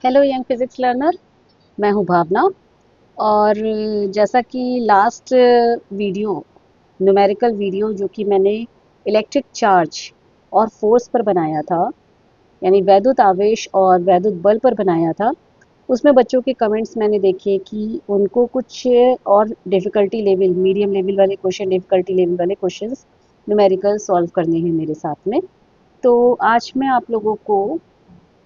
Hello young physics learner. मैं हूं भावना। और जैसा कि लास्ट वीडियो न्यूमेरिकल वीडियो जो कि मैंने इलेक्ट्रिक चार्ज और फोर्स पर बनाया था, यानी वैद्युत आवेश और वैद्युत बल पर बनाया था, उसमें बच्चों के कमेंट्स मैंने देखे कि उनको कुछ और डिफ़िकल्टी लेवल, मीडियम लेवल वाले क्वेश्चन, डिफ़िकल्टी लेवल वाले क्वेश्चंस न्यूमेरिकल सॉल्व करने हैं मेरे साथ में। तो आज मैं आप लोगों को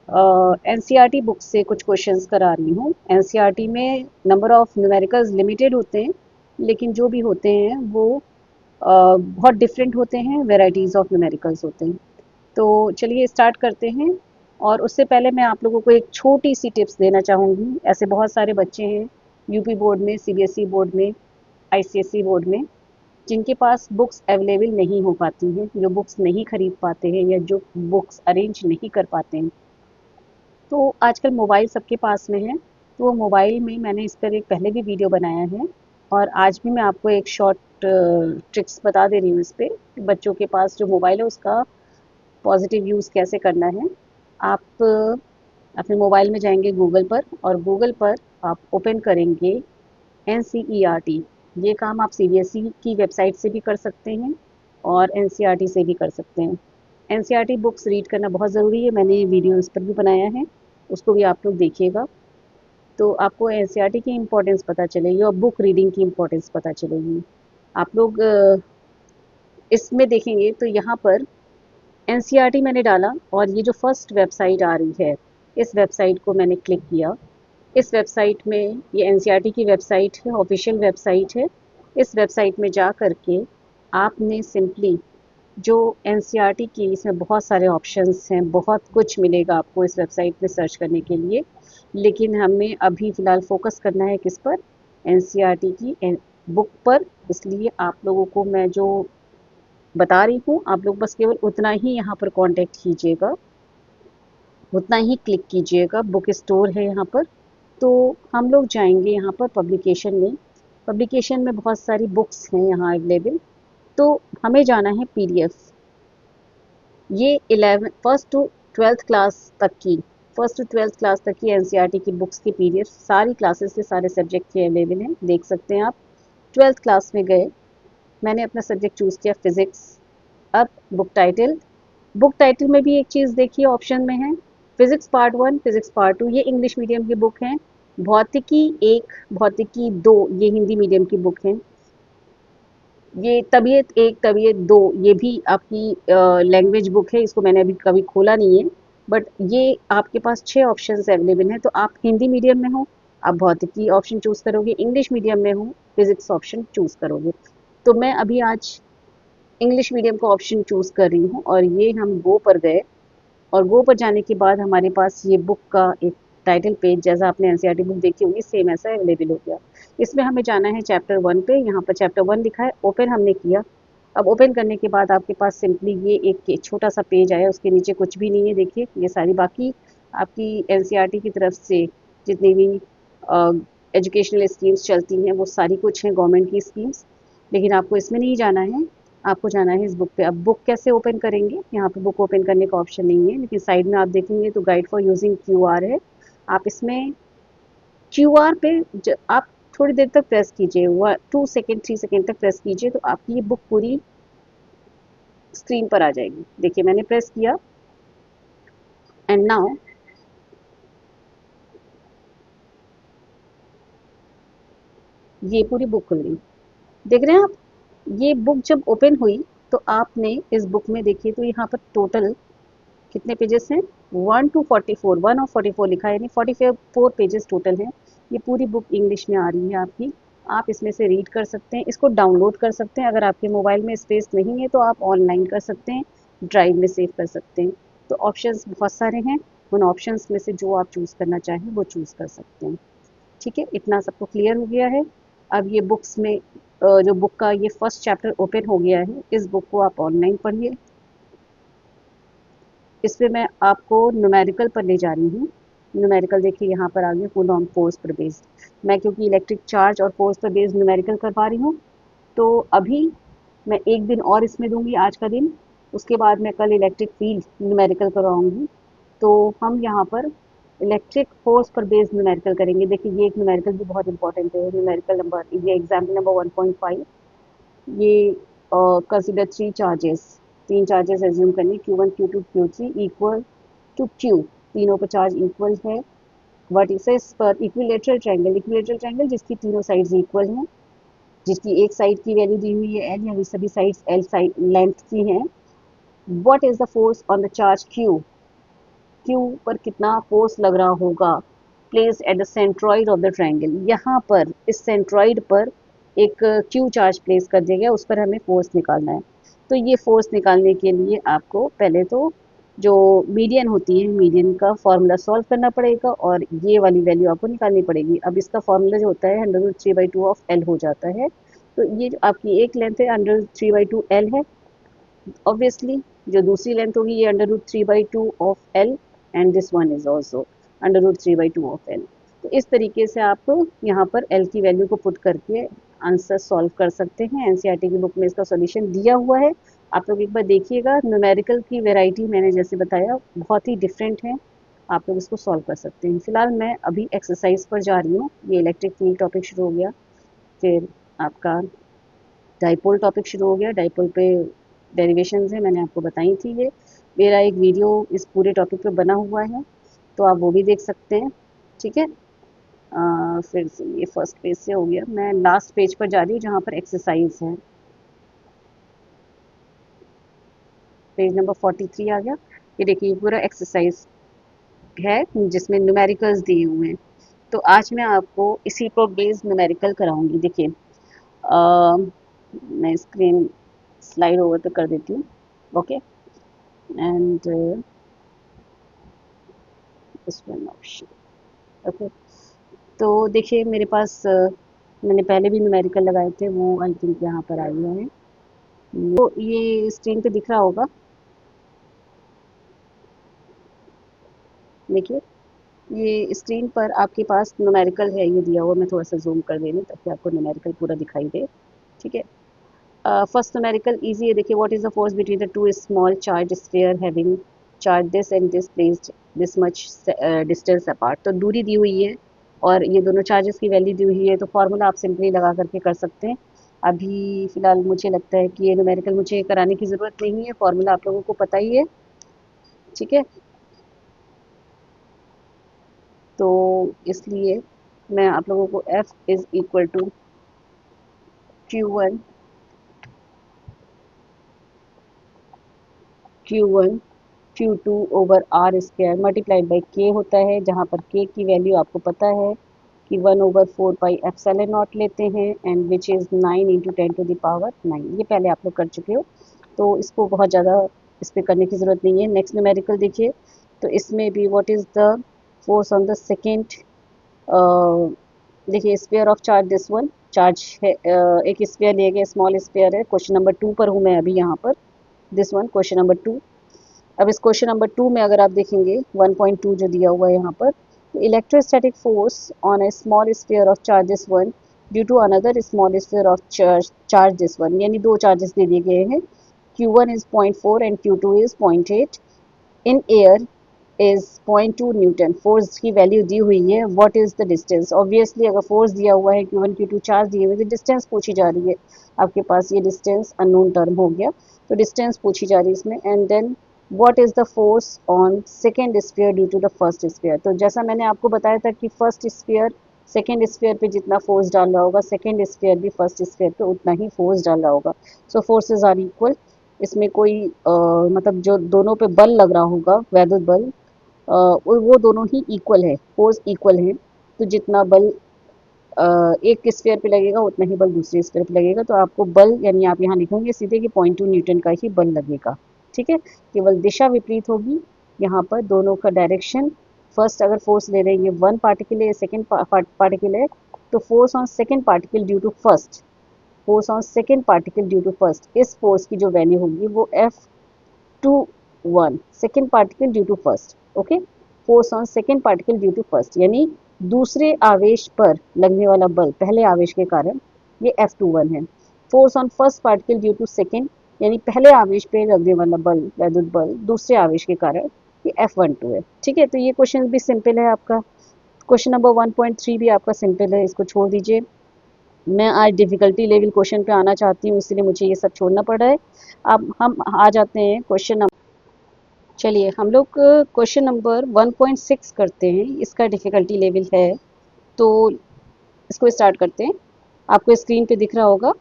एनसीईआरटी बुक से कुछ क्वेश्चंस करा रही हूँ। एनसीईआरटी में नंबर ऑफ न्यूमेरिकल्स लिमिटेड होते हैं, लेकिन जो भी होते हैं वो बहुत डिफरेंट होते हैं, वेराइटीज़ ऑफ न्यूमेरिकल्स होते हैं। तो चलिए स्टार्ट करते हैं। और उससे पहले मैं आप लोगों को एक छोटी सी टिप्स देना चाहूँगी। ऐसे बहुत सारे बच्चे हैं यूपी बोर्ड में, सीबीएसई बोर्ड में, आईसीएसई बोर्ड में, जिनके पास बुक्स अवेलेबल नहीं हो पाती हैं, जो बुक्स नहीं खरीद पाते हैं या जो बुक्स अरेंज नहीं कर पाते हैं। तो आजकल मोबाइल सबके पास में है, तो वो मोबाइल में मैंने इस पर एक पहले भी वीडियो बनाया है, और आज भी मैं आपको एक शॉर्ट ट्रिक्स बता दे रही हूँ इस पे कि बच्चों के पास जो मोबाइल है उसका पॉजिटिव यूज़ कैसे करना है। आप अपने मोबाइल में जाएंगे गूगल पर, और गूगल पर आप ओपन करेंगे एनसीईआरटी। ये काम आप सीबीएसई की वेबसाइट से भी कर सकते हैं और एनसीईआरटी से भी कर सकते हैं। एनसीईआरटी बुक्स रीड करना बहुत ज़रूरी है, मैंने वीडियो इस पर भी बनाया है, उसको भी आप लोग देखिएगा। तो आपको एनसीईआरटी की इम्पोर्टेंस पता चलेगी और बुक रीडिंग की इम्पोर्टेंस पता चलेगी। आप लोग इसमें देखेंगे तो यहाँ पर एनसीईआरटी मैंने डाला, और ये जो फर्स्ट वेबसाइट आ रही है, इस वेबसाइट को मैंने क्लिक किया। इस वेबसाइट में, ये एनसीईआरटी की वेबसाइट है, ऑफिशियल वेबसाइट है। इस वेबसाइट में जा कर के आपने सिंपली जो एनसीईआरटी की, इसमें बहुत सारे ऑप्शंस हैं, बहुत कुछ मिलेगा आपको इस वेबसाइट पे सर्च करने के लिए, लेकिन हमें अभी फ़िलहाल फ़ोकस करना है किस पर? एनसीईआरटी की बुक पर। इसलिए आप लोगों को मैं जो बता रही हूँ, आप लोग बस केवल उतना ही यहाँ पर कांटेक्ट कीजिएगा, उतना ही क्लिक कीजिएगा। बुक स्टोर है यहाँ पर। तो हम लोग जाएंगे यहाँ पर पब्लिकेशन में। पब्लिकेशन में बहुत सारी बुक्स हैं यहाँ अवेलेबल। तो हमें जाना है पीडीएफ। ये 11 फर्स्ट टू ट्वेल्थ क्लास तक की, फर्स्ट टू ट्वेल्थ क्लास तक की एनसीईआरटी की बुक्स की पीडीएफ सारी क्लासेस के सारे सब्जेक्ट के अवेलेबल हैं, देख सकते हैं आप। ट्वेल्थ क्लास में गए, मैंने अपना सब्जेक्ट चूज़ किया फिज़िक्स। अब बुक टाइटल में भी एक चीज़ देखिए, ऑप्शन में है फिज़िक्स पार्ट 1, फिज़िक्स पार्ट 2, ये इंग्लिश मीडियम की बुक हैं। भौतिकी 1, भौतिकी 2, ये हिंदी मीडियम की बुक हैं। ये तबीयत 1, तबीयत 2, ये भी आपकी लैंग्वेज बुक है, इसको मैंने अभी कभी खोला नहीं है। बट ये आपके पास 6 ऑप्शंस अवेलेबल हैं। तो आप हिंदी मीडियम में हो, आप भौतिकी ऑप्शन चूज़ करोगे, इंग्लिश मीडियम में हो, फिज़िक्स ऑप्शन चूज़ करोगे। तो मैं अभी आज इंग्लिश मीडियम का ऑप्शन चूज़ कर रही हूँ, और ये हम गो पर गए, और गो पर जाने के बाद हमारे पास ये बुक का एक टाइटल पेज, जैसा आपने एनसीईआरटी बुक देखी होगी सेम ऐसा अवेलेबल हो गया। इसमें हमें जाना है चैप्टर 1 पे। यहाँ पर चैप्टर 1 लिखा है, ओपन हमने किया। अब ओपन करने के बाद आपके पास सिंपली ये एक छोटा सा पेज आया, उसके नीचे कुछ भी नहीं है। देखिए ये सारी बाकी आपकी एनसीईआरटी की तरफ से जितनी भी एजुकेशनल स्कीम्स चलती हैं वो सारी कुछ हैं, गवर्नमेंट की स्कीम्स। लेकिन आपको इसमें नहीं जाना है, आपको जाना है इस बुक पे। अब बुक कैसे ओपन करेंगे? यहाँ पे बुक ओपन करने का ऑप्शन नहीं है, लेकिन साइड में आप देखेंगे तो गाइड फॉर यूजिंग क्यूआर है। आप इसमें क्यूआर पे आप थोड़ी देर तक प्रेस कीजिए, 2 सेकेंड 3 सेकेंड तक प्रेस कीजिए, तो आपकी ये बुक पूरी स्क्रीन पर आ जाएगी। देखिए मैंने प्रेस किया, एंड नाउ ये पूरी बुक खुल गई। देख रहे हैं आप? ये बुक जब ओपन हुई तो आपने इस बुक में देखिए तो यहाँ पर टोटल कितने पेजेस हैं? 1 टू 44, 1 और 44 लिखा है, यानी 44 पेजेस टोटल हैं। ये पूरी बुक इंग्लिश में आ रही है आपकी। आप इसमें से रीड कर सकते हैं, इसको डाउनलोड कर सकते हैं। अगर आपके मोबाइल में स्पेस नहीं है तो आप ऑनलाइन कर सकते हैं, ड्राइव में सेव कर सकते हैं। तो ऑप्शंस बहुत सारे हैं, उन ऑप्शंस में से जो आप चूज़ करना चाहें वो चूज़ कर सकते हैं। ठीक है, इतना सबको क्लियर हो गया है। अब ये बुक्स में जो बुक का ये फर्स्ट चैप्टर ओपन हो गया है, इस बुक को आप ऑनलाइन पढ़िए। इसमें मैं आपको न्यूमेरिकल पर ले जा रही हूँ। न्यूमेरिकल देखिए यहाँ पर आ गया, फुल ऑन फोर्स पर बेस्ड। मैं क्योंकि इलेक्ट्रिक चार्ज और फोर्स पर बेस्ड न्यूमेरिकल करवा रही हूँ, तो अभी मैं एक दिन और इसमें दूंगी, आज का दिन। उसके बाद मैं कल इलेक्ट्रिक फील्ड न्यूमेरिकल करवाऊंगी। तो हम यहाँ पर इलेक्ट्रिक फोर्स पर बेस्ड न्यूमेरिकल करेंगे। देखिए ये एक न्यूमेरिकल भी बहुत इंपॉर्टेंट है, न्यूमेरिकल नंबर, ये एग्जाम्पल नंबर 1.5। ये कंसिडर थ्री चार्जेस, तीन चार्जेस एज्यूम करनी, Q1 Q2 Q3 equal to Q, तीनों का चार्ज इक्वल है वर्टिसेस पर इक्विलेटरल ट्रायंगल, इक्विलेटरल ट्रायंगल जिसकी तीनों साइड्स इक्वल हैं, जिसकी एक साइड की वैल्यू दी हुई है L, यानी सभी साइड्स L साइड लेंथ की हैं। What is the force on the charge Q, Q पर कितना फोर्स लग रहा होगा, place at the centroid of the triangle, यहाँ पर इस सेंट्रॉइड पर एक Q चार्ज प्लेस कर दिया गया, उस पर हमें फोर्स निकालना है। तो ये फोर्स निकालने के लिए आपको पहले तो जो मीडियन होती है, मीडियन का फॉर्मूला सॉल्व करना पड़ेगा और ये वाली वैल्यू आपको निकालनी पड़ेगी। अब इसका फॉर्मूला जो होता है √3/2 ऑफ L हो जाता है। तो ये जो आपकी एक लेंथ है √3/2 L है, ऑब्वियसली जो दूसरी लेंथ होगी ये √3/2 of L, and this one is also √3/2 of L। तो इस तरीके से आप यहाँ पर L की वैल्यू को पुट करके आंसर सॉल्व कर सकते हैं। एनसीईआरटी की बुक में इसका सॉल्यूशन दिया हुआ है, आप लोग एक बार देखिएगा। न्यूमेरिकल की वैरायटी मैंने जैसे बताया बहुत ही डिफरेंट है, आप लोग इसको सॉल्व कर सकते हैं। फिलहाल मैं अभी एक्सरसाइज पर जा रही हूँ, ये इलेक्ट्रिक फील्ड टॉपिक शुरू हो गया, फिर आपका डाइपोल टॉपिक शुरू हो गया, डाइपोल पे डेरिवेशंस हैं, मैंने आपको बताई थी। ये मेरा एक वीडियो इस पूरे टॉपिक पे बना हुआ है, तो आप वो भी देख सकते हैं, ठीक है। फिर से ये फर्स्ट पेज से हो गया, मैं लास्ट पेज पर जा रही हूँ जहाँ पर एक्सरसाइज है, पेज नंबर 43 आ गया। ये देखिए ये पूरा एक्सरसाइज है जिसमें न्यूमेरिकल्स दिए हुए हैं। तो आज मैं आपको इसी को बेस्ड न्यूमेरिकल कराऊंगी। देखिए मैं स्क्रीन स्लाइड ओवर पे कर देती हूँ, okay, and this one option, okay. तो देखिए मेरे पास मैंने पहले भी न्यूमेरिकल लगाए थे, वो आई थिंक यहाँ पर आए हुए हैं। तो ये स्क्रीन पे दिख रहा होगा, देखिए ये स्क्रीन पर आपके पास न्यूमेरिकल है, ये दिया हुआ, मैं थोड़ा सा जूम कर दे रही हूँ ताकि आपको न्यूमेरिकल पूरा दिखाई दे, ठीक है। फर्स्ट न्यूमेरिकल इजी है, देखिए what is the force between the two small charge sphere having charge this and this placed this much distance apart. तो दूरी दी हुई है और ये दोनों चार्जेस की वैल्यू दी हुई है, तो फार्मूला आप सिंपली लगा करके कर सकते हैं। अभी फिलहाल मुझे लगता है कि ये न्यूमेरिकल मुझे कराने की ज़रूरत नहीं है, फार्मूला आप लोगों को पता ही है, ठीक है। तो इसलिए मैं आप लोगों को F is equal to Q1 Q1 Q2 over R square multiplied by K होता है, जहाँ पर K की वैल्यू आपको पता है कि 1/4 पाई एप्सिलॉन नॉट लेते हैं, एंड विच इज़ 9 इंटू 10⁹ ये पहले आप लोग कर चुके हो, तो इसको बहुत ज़्यादा इस पर करने की ज़रूरत नहीं है। नेक्स्ट न्यूमेरिकल देखिए, तो इसमें भी what is the force on the second, देखिए sphere of charge, this one charge है, एक स्फीयर लिया गया, स्मॉल स्फीयर है, क्वेश्चन नंबर 2 पर हूँ मैं अभी यहाँ पर, दिस वन क्वेश्चन नंबर 2। अब इस क्वेश्चन नंबर 2 में अगर आप देखेंगे 1.2 जो दिया हुआ है यहाँ पर, electrostatic force on a small sphere of charge this one due to another small sphere of charge this one, यानी दो चार्जेस दे दिए गए हैं, Q1 is 0.4 and Q2 is 0.8 in air is 0.2 newton. Force की वैल्यू दी हुई है, what is the distance. Obviously अगर फोर्स दिया हुआ है Q1 Q2 चार्ज दिए हुए, तो डिस्टेंस पूछी जा रही है, आपके पास ये डिस्टेंस अननोन टर्म हो गया, तो डिस्टेंस पूछी जा रही है इसमें। And then what is the force on second sphere due to the first sphere. तो जैसा मैंने आपको बताया था कि फर्स्ट स्फीयर सेकेंड स्फीयर पे जितना फोर्स डाल रहा होगा, सेकेंड स्फीयर भी फर्स्ट स्फीयर पे उतना ही फोर्स डाल रहा होगा, सो फोर्सेज आर इक्वल। इसमें कोई मतलब जो दोनों पे बल लग रहा होगा, वैद्युत बल, वो दोनों ही इक्वल है, फोर्स इक्वल है, तो जितना बल एक स्फीयर पे लगेगा उतना ही बल दूसरे स्फीयर पे लगेगा, तो आपको बल यानी आप यहाँ लिखेंगे सीधे कि 0.2 न्यूटन का ही बल लगेगा, ठीक है। केवल दिशा विपरीत होगी यहाँ पर, दोनों का डायरेक्शन, फर्स्ट अगर फोर्स ले रहे हैं वन पार्टिकल है, सेकेंड पार्टिकल है, तो force on second particle due to first, force on second particle due to first, इस फोर्स की जो वैल्यू होगी वो F21 second particle due to first, okay. Force on second particle due to first यानी दूसरे आवेश पर लगने वाला बल पहले आवेश के कारण, ये F21 है। Force on first particle due to second यानी पहले आवेश पे लगने वाला बल, वैद्युत बल दूसरे आवेश के कारण, ये F12 है। ठीक है, तो ये क्वेश्चन भी सिंपल है आपका। क्वेश्चन नंबर 1.3 भी आपका सिंपल है, इसको छोड़ दीजिए। मैं आज डिफ़िकल्टी लेवल क्वेश्चन पे आना चाहती हूँ, इसलिए मुझे ये सब छोड़ना पड़ रहा है। अब हम आ जाते हैं क्वेश्चन नंबर, चलिए हम लोग क्वेश्चन नंबर 1.6 करते हैं, इसका डिफ़िकल्टी लेवल है। तो इसको स्टार्ट करते हैं। आपको स्क्रीन पे दिख रहा होगा,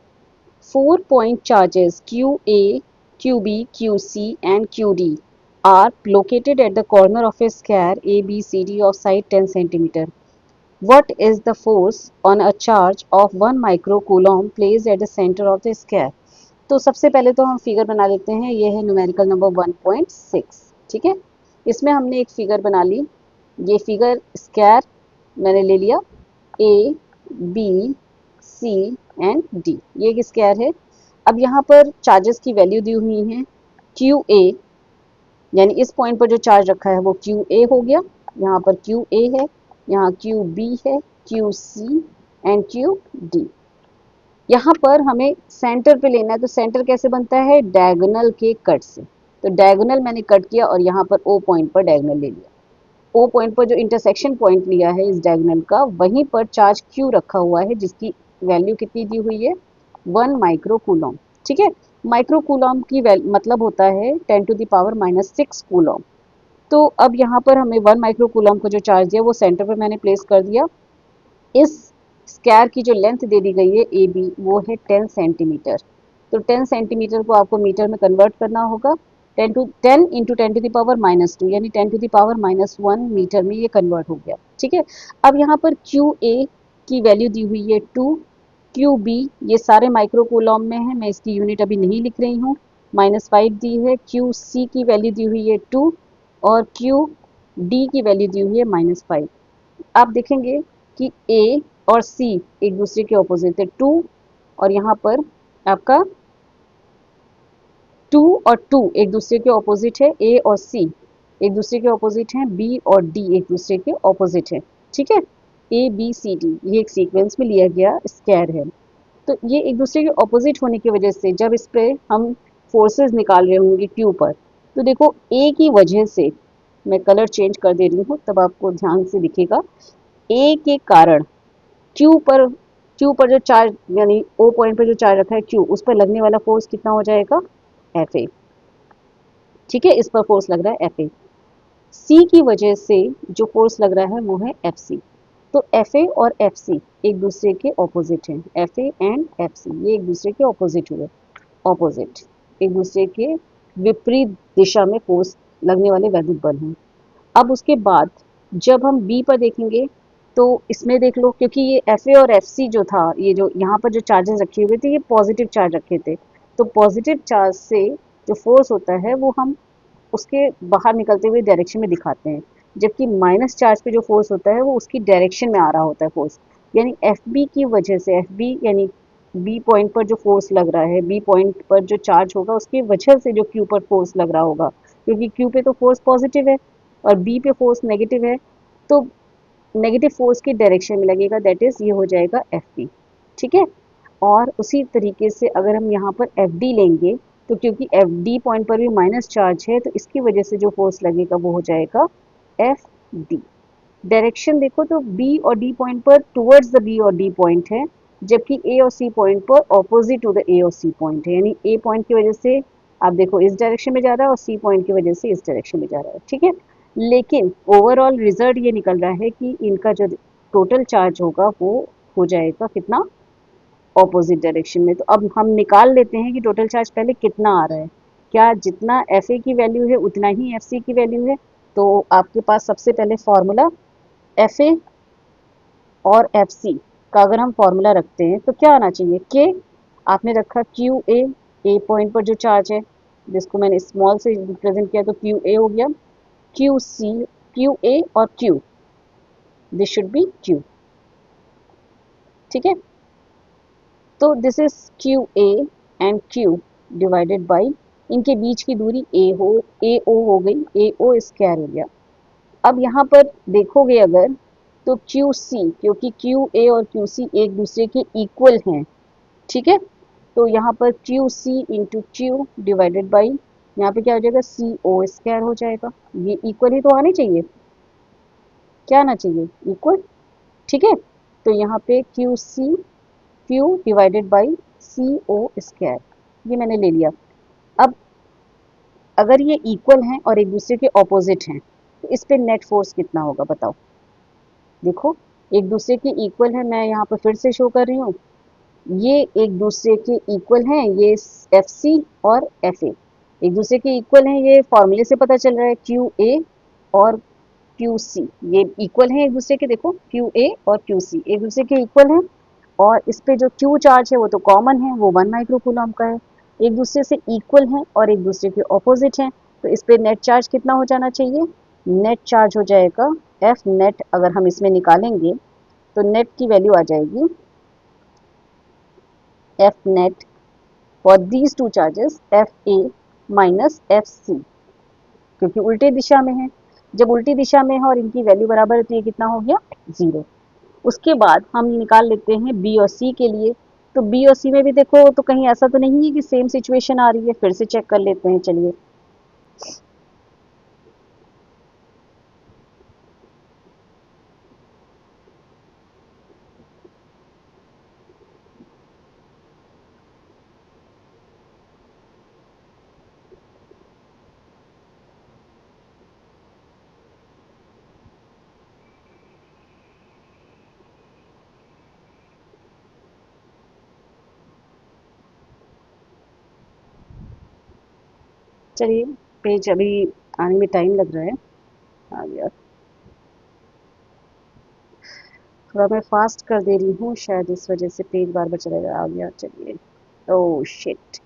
4 point charges QA, QB, QC and QD are located at the corner of a square ABCD of side 10 centimeter. What is the force on a charge of 1 microcoulomb placed at the center of the square? तो सबसे पहले तो हम figure बना लेते हैं। ये है न्यूमेरिकल नंबर 1.6। ठीक है, इसमें हमने एक फिगर बना ली। ये फिगर स्क्वायर मैंने ले लिया, A B C and D, ये एक स्क्वायर है। अब यहाँ पर चार्जेस की वैल्यू दी हुई है। क्यू ए यानी इस पॉइंट पर जो चार्ज रखा है वो क्यू ए हो गया, यहाँ पर क्यू ए है, यहाँ क्यू बी है, Q C and Q D. यहाँ पर हमें सेंटर पे लेना है, तो सेंटर कैसे बनता है, डायगोनल के कट से। तो डायगोनल मैंने कट किया और यहाँ पर ओ पॉइंट पर डायगोनल ले लिया। ओ पॉइंट पर जो इंटरसेक्शन पॉइंट लिया है इस डायगोनल का, वहीं पर चार्ज क्यू रखा हुआ है, जिसकी वैल्यू कितनी दी हुई है, 1 माइक्रोकूलम। ठीक है, माइक्रोकूलम की मतलब होता है 10⁻⁻6 कूलम। तो अब यहाँ पर हमें 1 माइक्रोकूलम को जो चार्ज दिया वो सेंटर पर मैंने प्लेस कर दिया। इस स्क्वायर की जो लेंथ दे दी गई है ए बी, वो है 10 सेंटीमीटर। तो 10 सेंटीमीटर को आपको मीटर में कन्वर्ट करना होगा। 10 इंटू 10⁻⁻2 यानी 10⁻⁻1 मीटर में ये कन्वर्ट हो गया। ठीक है, अब यहाँ पर क्यू ए की वैल्यू दी हुई है 2, क्यू बी ये सारे माइक्रोकूलम में है, मैं इसकी यूनिट अभी नहीं लिख रही हूँ, -5 दी है। क्यू सी की वैल्यू दी हुई है 2 और क्यू डी की वैल्यू दी हुई है -5। आप देखेंगे कि ए और सी एक दूसरे के ऑपोजिट है, 2 और यहाँ पर आपका 2 और 2 एक दूसरे के ऑपोजिट है, ए और सी एक दूसरे के ऑपोजिट हैं, बी और डी एक दूसरे के ऑपोजिट है। ठीक है, ए बी सी डी ये एक सीक्वेंस में लिया गया स्क्वायर है। तो ये एक दूसरे के ऑपोजिट होने की वजह से जब इस पे हम फोर्सेस निकाल रहे होंगे क्यू पर, तो देखो ए की वजह से, मैं कलर चेंज कर दे रही हूँ तब आपको ध्यान से दिखेगा, ए के कारण क्यू पर जो चार्ज यानी ओ पॉइंट पर जो चार्ज रखा है क्यू, उस पर लगने वाला फोर्स कितना हो जाएगा, एफ ए। ठीक है, इस पर फोर्स लग रहा है एफ ए। सी की वजह से जो फोर्स लग रहा है वो है एफ सी। तो एफ ए और एफ सी एक दूसरे के ऑपोजिट हैं, F A and F C ये एक दूसरे के ऑपोजिट हुए, ऑपोजिट एक दूसरे के विपरीत दिशा में फोर्स लगने वाले वैद्युत बल हैं। अब उसके बाद जब हम बी पर देखेंगे तो इसमें देख लो, क्योंकि ये एफ ए और एफ सी जो था, ये जो यहाँ पर जो चार्जेस रखे हुए थे ये पॉजिटिव चार्ज रखे थे, तो पॉजिटिव चार्ज से जो फोर्स होता है वो हम उसके बाहर निकलते हुए डायरेक्शन में दिखाते हैं, जबकि माइनस चार्ज पे जो फोर्स होता है वो उसकी डायरेक्शन में आ रहा होता है फोर्स। यानी एफ बी की वजह से, एफ बी यानी बी पॉइंट पर जो फोर्स लग रहा है, बी पॉइंट पर जो चार्ज होगा उसकी वजह से जो क्यू पर फोर्स लग रहा होगा, क्योंकि क्यू पे तो फोर्स पॉजिटिव है और बी पे फोर्स नेगेटिव है, तो नेगेटिव फोर्स की डायरेक्शन में लगेगा, दैट इज ये हो जाएगा एफ बी। ठीक है, और उसी तरीके से अगर हम यहाँ पर एफ डी लेंगे, तो क्योंकि एफ डी पॉइंट पर भी माइनस चार्ज है, तो इसकी वजह से जो फोर्स लगेगा वो हो जाएगा एफ डी। डायरेक्शन देखो तो बी और डी पॉइंट पर टुवर्ड्स द बी और डी पॉइंट है, जबकि ए और सी पॉइंट पर ऑपोजिट टू द ए और सी पॉइंट है, यानी ए पॉइंट की वजह से आप देखो इस डायरेक्शन में जा रहा है और सी पॉइंट की वजह से इस डायरेक्शन में जा रहा है। ठीक है, लेकिन ओवरऑल रिजल्ट ये निकल रहा है कि इनका जो टोटल चार्ज होगा वो हो जाएगा कितना, ऑपोजिट डायरेक्शन में। तो अब हम निकाल लेते हैं कि टोटल चार्ज पहले कितना आ रहा है, क्या जितना एफ ए की वैल्यू है उतना ही एफ सी की वैल्यू है। तो आपके पास सबसे पहले फॉर्मूला एफ ए और एफ सी का अगर हम फॉर्मूला रखते हैं तो क्या आना चाहिए, के आपने रखा क्यू ए पॉइंट पर जो चार्ज है जिसको मैंने स्मॉल से रिप्रेजेंट किया, तो क्यू ए हो गया, क्यू सी, क्यू ए और Q, this should be Q. ठीक है, तो this is Q A and Q divided by, इनके बीच की दूरी ए ओ हो गई, ए ओ स्क्वायर हो गया। अब यहाँ पर देखोगे अगर तो क्यू सी, क्योंकि क्यू ए और क्यू सी एक दूसरे के इक्वल हैं, ठीक है, तो यहाँ पर Q C into Q divided by यहाँ पे क्या हो जाएगा, सी ओ स्क्वायर हो जाएगा। ये इक्वल ही तो आने चाहिए, क्या आना चाहिए, इक्वल। ठीक है, तो यहाँ पे Q C, Q divided by C O square, ये मैंने ले लिया। अब अगर ये इक्वल हैं और एक दूसरे के ऑपोजिट हैं तो इस पे नेट फोर्स कितना होगा बताओ। देखो, एक दूसरे के इक्वल है, मैं यहाँ पर फिर से शो कर रही हूँ, ये एक दूसरे के इक्वल हैं, ये एफ सी और एफ ए एक दूसरे के इक्वल हैं, ये फॉर्मूले से पता चल रहा है, क्यू ए और क्यू सी ये इक्वल हैं एक दूसरे के। देखो, क्यू ए और क्यू सी एक दूसरे के इक्वल हैं, और इस पे जो क्यू चार्ज है वो तो कॉमन है, वो 1 माइक्रो कूलम का है। एक दूसरे से इक्वल हैं और एक दूसरे के ऑपोजिट हैं, तो इस पे नेट चार्ज कितना हो जाना चाहिए, नेट चार्ज हो जाएगा एफ नेट। अगर हम इसमें निकालेंगे तो नेट की वैल्यू आ जाएगी F net for these two charges F A minus F C, क्योंकि उल्टे दिशा में है। जब उल्टी दिशा में है और इनकी वैल्यू बराबर है तो ये कितना हो गया, 0। उसके बाद हम निकाल लेते हैं बी और सी के लिए। तो बी और सी में भी देखो, तो कहीं ऐसा तो नहीं है कि सेम सिचुएशन आ रही है, फिर से चेक कर लेते हैं, चलिए। चलिए, पेज अभी आने में टाइम लग रहा है, आ गया। थोड़ा मैं फास्ट कर दे रही हूँ, शायद इस वजह से पेज बार बार चला आ गया। चलिए, oh shit.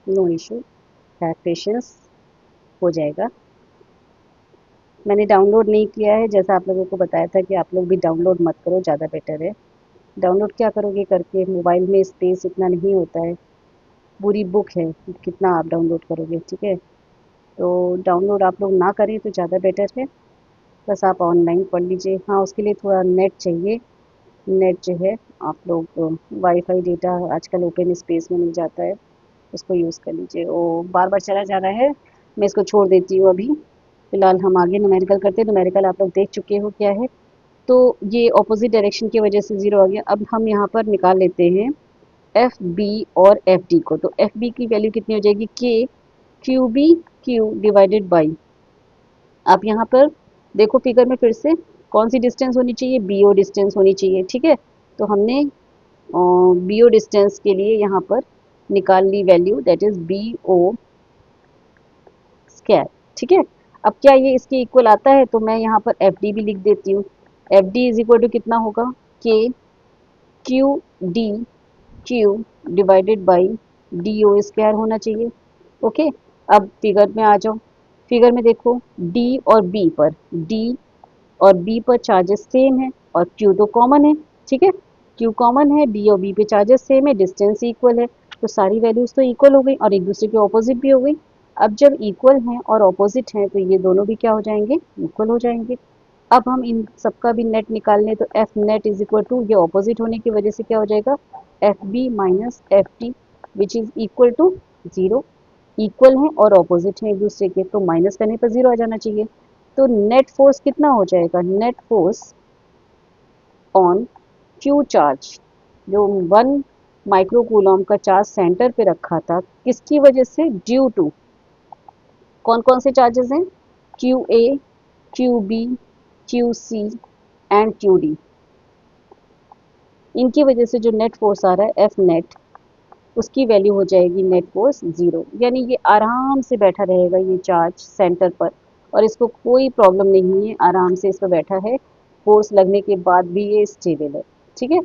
No issue, have patience, हो जाएगा। मैंने डाउनलोड नहीं किया है, जैसा आप लोगों को बताया था कि आप लोग भी डाउनलोड मत करो, ज़्यादा बेटर है। डाउनलोड क्या करोगे करके, मोबाइल में स्पेस इतना नहीं होता है, पूरी बुक है, कितना आप डाउनलोड करोगे, ठीक है। तो डाउनलोड आप लोग ना करें तो ज़्यादा बेटर है, बस आप ऑनलाइन पढ़ लीजिए। हाँ, उसके लिए थोड़ा नेट चाहिए। नेट जो है, आप लोग वाईफाई डेटा आजकल ओपन स्पेस में मिल जाता है, उसको यूज़ कर लीजिए। वो बार बार चला जा रहा है, मैं इसको छोड़ देती हूँ अभी। फिलहाल हम आगे न्यूमेरिकल करते हैं। न्यूमेरिकल आप लोग देख चुके हो क्या है। तो ये ऑपोजिट डायरेक्शन की वजह से 0 आ गया। अब हम यहाँ पर निकाल लेते हैं एफ बी और एफ डी को। तो एफ बी की वैल्यू कितनी हो जाएगी, K Q B Q divided by, आप यहाँ पर देखो फिगर में फिर से कौन सी डिस्टेंस होनी चाहिए, बी ओ डिस्टेंस होनी चाहिए, ठीक है। तो हमने बी ओ डिस्टेंस के लिए यहाँ पर निकाल ली value, that is B O square, ठीक है। अब क्या ये इसके इक्वल आता है, तो मैं यहाँ पर एफ डी भी लिख देती हूँ। F D is equal to कितना होगा, K Q D Q divided by D O square होना चाहिए। ओके, अब फिगर में आ जाओ। फिगर में देखो, डी और बी पर, डी और बी पर चार्जेस सेम है और क्यू तो कॉमन है, ठीक है। क्यू कॉमन है, डी और बी पे चार्जेस सेम है, डिस्टेंस इक्वल है, तो सारी वैल्यूज तो इक्वल हो गई और एक दूसरे के ऑपोजिट भी हो गई। अब जब इक्वल हैं और ऑपोजिट हैं तो ये दोनों भी क्या हो जाएंगे, इक्वल हो जाएंगे। अब हम इन सबका भी नेट निकाल लें, तो F net is equal to, ये ऑपोजिट होने की वजह से क्या हो जाएगा, F B minus F T which is equal to 0। इक्वल हैं और ऑपोजिट हैं एक दूसरे के, तो माइनस करने पर 0 आ जाना चाहिए। तो नेट फोर्स कितना हो जाएगा, net force on Q charge, जो 1 माइक्रो कूलम का चार्ज सेंटर पे रखा था, किसकी वजह से, ड्यू टू, कौन कौन से चार्जेस हैं, Q A Q B Q C and Q D, इनकी वजह से जो नेट फोर्स आ रहा है एफ नेट, उसकी वैल्यू हो जाएगी नेट फोर्स 0। यानी ये आराम से बैठा रहेगा ये चार्ज सेंटर पर, और इसको कोई प्रॉब्लम नहीं है, आराम से इस पर बैठा है, फोर्स लगने के बाद भी ये स्टेबल है, ठीक है।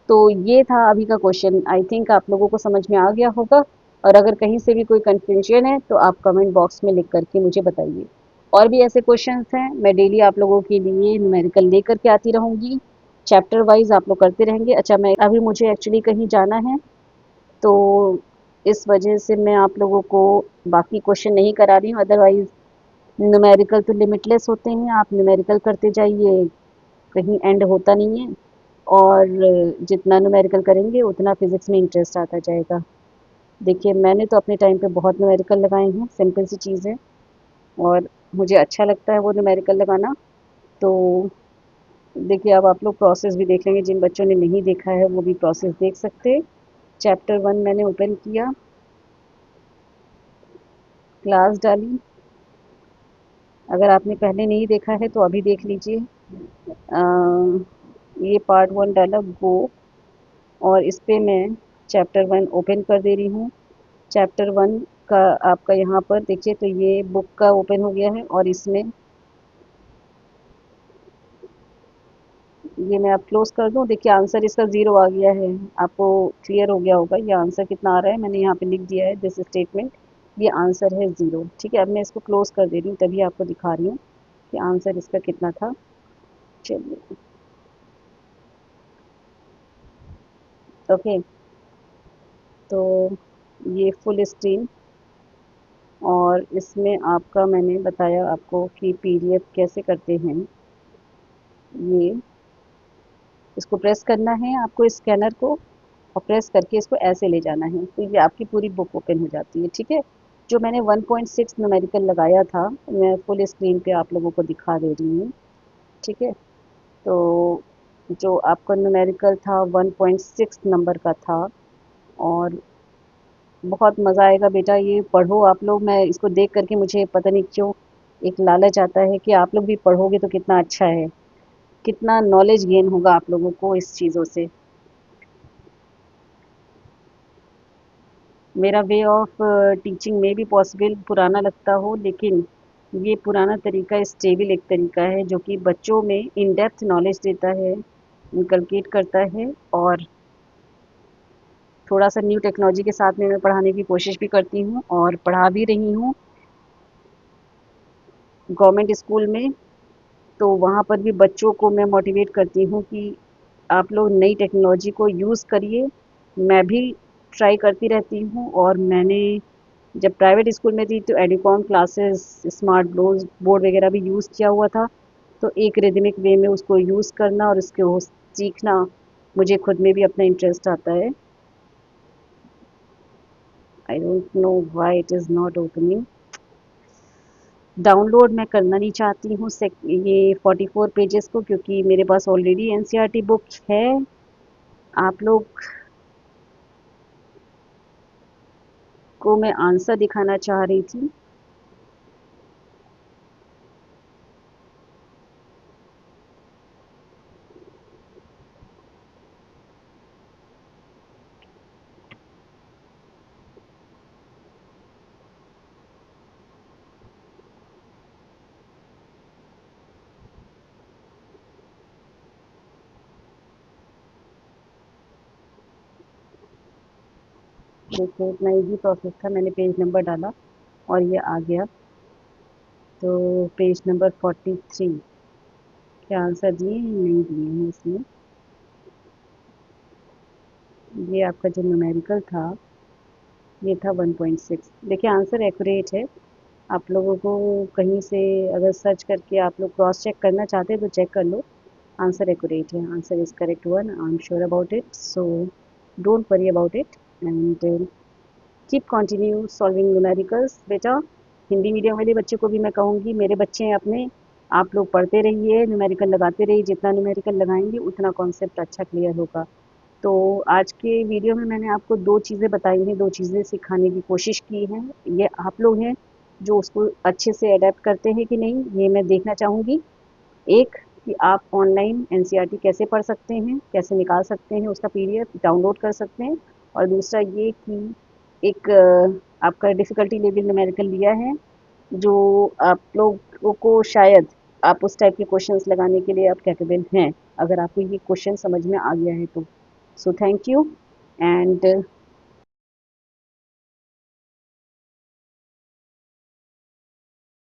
तो ये था अभी का क्वेश्चन, आई थिंक आप लोगों को समझ में आ गया होगा। और अगर कहीं से भी कोई कंफ्यूजन है तो आप कमेंट बॉक्स में लिख करके मुझे बताइए। और भी ऐसे क्वेश्चंस हैं, मैं डेली आप लोगों के लिए न्यूमेरिकल लेकर के आती रहूँगी, चैप्टर वाइज आप लोग करते रहेंगे। अच्छा, मैं अभी मुझे एक्चुअली कहीं जाना है, तो इस वजह से मैं आप लोगों को बाकी क्वेश्चन नहीं करा रही हूँ, अदरवाइज न्यूमेरिकल तो लिमिटलेस होते हैं, आप न्यूमेरिकल करते जाइए, कहीं एंड होता नहीं है। और जितना न्यूमेरिकल करेंगे उतना फिज़िक्स में इंटरेस्ट आता जाएगा। देखिए मैंने तो अपने टाइम पे बहुत न्यूमेरिकल लगाए हैं, सिंपल सी चीज़ है और मुझे अच्छा लगता है वो न्यूमेरिकल लगाना। तो देखिए अब आप लोग प्रोसेस भी देख लेंगे, जिन बच्चों ने नहीं देखा है वो भी प्रोसेस देख सकते हैं। चैप्टर 1 मैंने ओपन किया, क्लास डाली। अगर आपने पहले नहीं देखा है तो अभी देख लीजिए। ये पार्ट 1 डाला गो, और इस पे मैं चैप्टर 1 ओपन कर दे रही हूँ। चैप्टर 1 का आपका यहाँ पर देखिए, तो ये बुक का ओपन हो गया है और इसमें ये मैं अब क्लोज कर दूँ। देखिए आंसर इसका 0 आ गया है, आपको क्लियर हो गया होगा ये आंसर कितना आ रहा है। मैंने यहाँ पे लिख दिया है दिस स्टेटमेंट, ये आंसर है 0। ठीक है, अब मैं इसको क्लोज कर दे रही हूँ, तभी आपको दिखा रही हूँ कि आंसर इसका कितना था। चलिए ओके, तो ये फुल स्क्रीन, और इसमें आपका मैंने बताया आपको कि पीडीएफ कैसे करते हैं। ये इसको प्रेस करना है आपको, स्कैनर को, और प्रेस करके इसको ऐसे ले जाना है, तो ये आपकी पूरी बुक ओपन हो जाती है। ठीक है, जो मैंने 1.6 न्यूमेरिकल लगाया था मैं फुल स्क्रीन पे आप लोगों को दिखा दे रही हूँ। ठीक है, तो जो आपका न्यूमेरिकल था 1.6 नंबर का था, और बहुत मज़ा आएगा बेटा, ये पढ़ो आप लोग। मैं इसको देख करके मुझे पता नहीं क्यों एक लालच आता है कि आप लोग भी पढ़ोगे तो कितना अच्छा है, कितना नॉलेज गेन होगा आप लोगों को इस चीज़ों से। मेरा वे ऑफ टीचिंग में भी पॉसिबल पुराना लगता हो, लेकिन ये पुराना तरीका स्टेबल एक तरीका है जो कि बच्चों में इन डेप्थ नॉलेज देता है, इनकलकेट करता है, और थोड़ा सा न्यू टेक्नोलॉजी के साथ में मैं पढ़ाने की कोशिश भी करती हूँ और पढ़ा भी रही हूँ गवर्नमेंट स्कूल में। तो वहाँ पर भी बच्चों को मैं मोटिवेट करती हूँ कि आप लोग नई टेक्नोलॉजी को यूज़ करिए। मैं भी ट्राई करती रहती हूँ, और मैंने जब प्राइवेट स्कूल में थी तो एडुकॉम क्लासेस, स्मार्ट बोर्ड वगैरह भी यूज़ किया हुआ था। तो एक रिदमिक वे में उसको यूज़ करना और उसको सीखना मुझे खुद में भी अपना इंटरेस्ट आता है। I don't know why it is not opening. Download मैं करना नहीं चाहती हूँ ये 44 पेजेस को, क्योंकि मेरे पास ऑलरेडी एनसीईआरटी बुक है। आप लोग को मैं आंसर दिखाना चाह रही थी। देखिए इतना इजी प्रोसेस था, मैंने पेज नंबर डाला और ये आ गया। तो पेज नंबर 43 के आंसर दिए नहीं दिए हैं इसमें। ये आपका जो न्यूमेरिकल था ये था 1.6। देखिए आंसर एक्यूरेट है। आप लोगों को कहीं से अगर सर्च करके आप लोग क्रॉस चेक करना चाहते हैं तो चेक कर लो, आंसर एक्यूरेट है, answer is correct one, I am sure about it, so don't worry about it and keep continue solving numericals. बेटा हिंदी मीडियम वाले बच्चे को भी मैं कहूँगी, मेरे बच्चे हैं अपने, आप लोग पढ़ते रहिए, न्यूमेरिकल लगाते रहिए, जितना न्यूमेरिकल लगाएंगे उतना कॉन्सेप्ट अच्छा क्लियर होगा। तो आज के वीडियो में मैंने आपको दो चीज़ें बताई हैं, दो चीज़ें सिखाने की कोशिश की हैं। ये आप लोग हैं जो उसको अच्छे से अडेप्ट करते हैं कि नहीं, ये मैं देखना चाहूँगी। एक कि आप ऑनलाइन एनसीईआरटी कैसे पढ़ सकते हैं, कैसे निकाल सकते हैं, उसका पीडीएफ डाउनलोड कर सकते हैं। और दूसरा ये कि एक आपका डिफ़िकल्टी लेवल न्यूमेरिकल लिया है, जो आप लोगों को शायद आप उस टाइप के क्वेश्चंस लगाने के लिए आप कैपेबल हैं, अगर आपको ये क्वेश्चन समझ में आ गया है तो। So thank you and